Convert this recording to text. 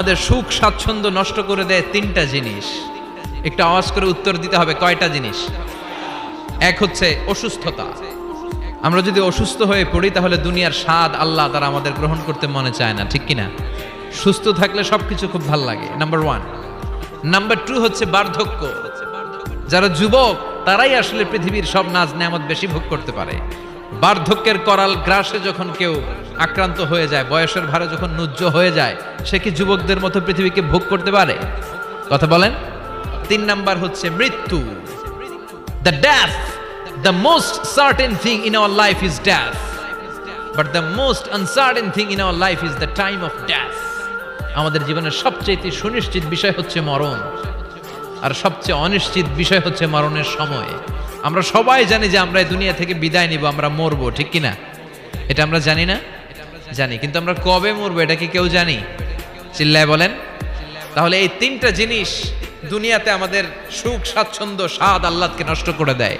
আমাদের সুখ স্বাচ্ছন্দ্য নষ্ট করে দেয় তিনটা জিনিস। একটু আওয়াজ করে উত্তর দিতে হবে, কয়টা জিনিস? এক হচ্ছে অসুস্থতা। আমরা যদি অসুস্থ হয়ে পড়ি তাহলে দুনিয়ার স্বাদ আল্লাহ তারা আমাদের গ্রহণ করতে মনে চায় না, ঠিক কিনা? সুস্থ থাকলে সবকিছু খুব ভালো লাগে, নাম্বার ওয়ান। নাম্বার টু হচ্ছে বার্ধক্য। যারা যুবক তারাই আসলে পৃথিবীর সব নাজ নেয়ামত বেশি ভোগ করতে পারে। বার্ধক্যের করাল গ্রাসে যখন কেউ আক্রান্ত হয়ে যায়, বয়সের ভারে যখন নুজ্জ হয়ে যায়, সে কি যুবকদের মতো পৃথিবীকে ভোগ করতে পারে? কথা বলেন। তিন নাম্বার হচ্ছে মৃত্যু। The death, the most certain thing in our life is death, but the most uncertain thing in our life is the time of death. আমাদের জীবনের সবচেয়ে সুনিশ্চিত বিষয় হচ্ছে মরণ, আর সবচেয়ে অনিশ্চিত বিষয় হচ্ছে মরণের সময়। আমরা সবাই জানি যে আমরা এই দুনিয়া থেকে বিদায় নিব, আমরা মরবো, ঠিক কিনা? এটা আমরা জানি না? জানি, কিন্তু আমরা কবে মরবো এটা কি কেউ জানি? চিল্লায় বলেন। তাহলে এই তিনটা জিনিস দুনিয়াতে আমাদের সুখ স্বাচ্ছন্দ্য স্বাদ আহ্লাদকে নষ্ট করে দেয়।